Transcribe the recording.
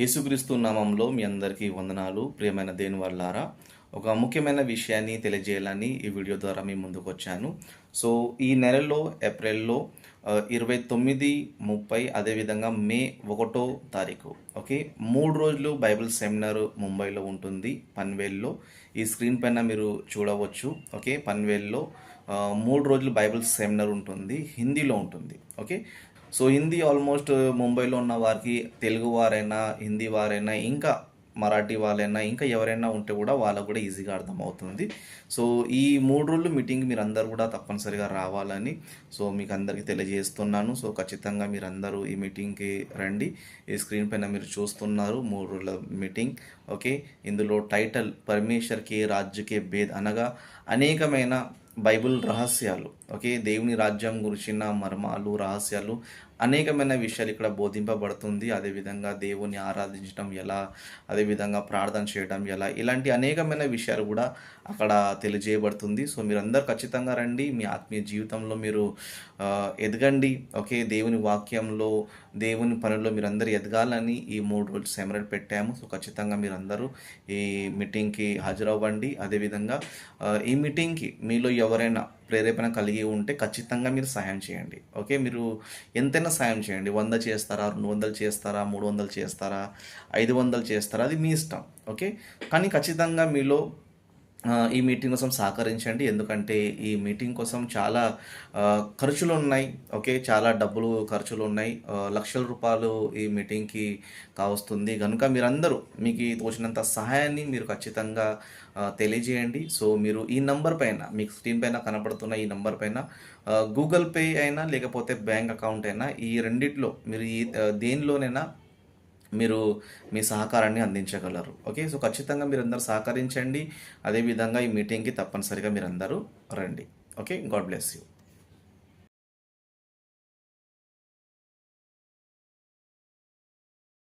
యేసుక్రీస్తు నామంలో మీ అందరికీ వందనాలు. ప్రియమైన దేవుని వాళ్ళారా, ఒక ముఖ్యమైన విషయాన్ని తెలియజేయాలని ఈ వీడియో ద్వారా మీ ముందుకు వచ్చాను. సో ఈ నెలలో ఏప్రిల్లో 29, 30 అదేవిధంగా మే 1 తారీఖు ఓకే 3 రోజులు బైబిల్ సెమినార్ ముంబైలో ఉంటుంది, పన్వేల్లో. ఈ స్క్రీన్ పైన మీరు చూడవచ్చు. ఓకే, పన్వేల్లో 3 రోజులు బైబిల్ సెమినార్ ఉంటుంది, హిందీలో ఉంటుంది. ఓకే, సో హిందీ ఆల్మోస్ట్ ముంబైలో ఉన్న వారికి, తెలుగు వారైనా, హిందీ వారైనా, ఇంకా మరాఠీ వాళ్ళైనా, ఇంకా ఎవరైనా ఉంటే కూడా వాళ్ళకు కూడా ఈజీగా అర్థమవుతుంది. సో ఈ 3 రోజులు మీటింగ్ మీరు అందరూ కూడా తప్పనిసరిగా రావాలని సో మీకు అందరికీ తెలియజేస్తున్నాను. సో ఖచ్చితంగా మీరు అందరూ ఈ మీటింగ్కి రండి. ఈ స్క్రీన్ పైన మీరు చూస్తున్నారు 3 రోజుల మీటింగ్. ఓకే, ఇందులో టైటిల్ పరమేశ్వర్ కే రాజ్య కే భేద్ అనగా అనేకమైన బైబిల్ రహస్యాలు, ఓకే, దేవుని రాజ్యం గురించిన మర్మాలు, రహస్యాలు, అనేకమైన విషయాలు ఇక్కడ బోధింపబడుతుంది. అదేవిధంగా దేవుని ఆరాధించడం ఎలా, అదేవిధంగా ప్రార్థన చేయడం ఎలా, ఇలాంటి అనేకమైన విషయాలు కూడా అక్కడ తెలియజేయబడుతుంది. సో మీరందరూ ఖచ్చితంగా రండి. మీ ఆత్మీయ జీవితంలో మీరు ఎదగండి. ఓకే, దేవుని వాక్యంలో, దేవుని పనుల్లో మీరందరూ ఎదగాలని ఈ 3 రోజులు సెమినార్ పెట్టాము. సో ఖచ్చితంగా మీరందరూ ఈ మీటింగ్కి హాజరవ్వండి. అదేవిధంగా ఈ మీటింగ్కి మీలో ఎవరైనా ప్రేరేపణ కలిగి ఉంటే ఖచ్చితంగా మీరు సహాయం చేయండి. ఓకే, మీరు ఎంతైనా సహాయం చేయండి. 100 చేస్తారా, 200 చేస్తారా, 300 చేస్తారా, 500 చేస్తారా, అది మీ ఇష్టం. ఓకే, కానీ ఖచ్చితంగా మీలో ఈ మీటింగ్ కోసం సహకరించండి. ఎందుకంటే ఈ మీటింగ్ కోసం చాలా ఖర్చులు ఉన్నాయి. ఓకే, చాలా డబ్బులు ఖర్చులు ఉన్నాయి. లక్షల రూపాయలు ఈ మీటింగ్కి కావస్తుంది. కనుక మీరందరూ మీకు తోచినంత సహాయాన్ని మీరు ఖచ్చితంగా తెలియజేయండి. సో మీరు ఈ నంబర్ పైన, మీకు స్క్రీన్ పైన కనపడుతున్న ఈ నంబర్ పైన గూగుల్ పే అయినా లేకపోతే బ్యాంక్ అకౌంట్ అయినా, ఈ రెండిట్లో మీరు దేనిలోనైనా మీరు మీ సహకారాన్ని అందించగలరు. ఓకే, సో ఖచ్చితంగా మీరందరూ సహకరించండి. అదేవిధంగా ఈ మీటింగ్కి తప్పనిసరిగా మీరందరూ రండి. Okay, God bless you.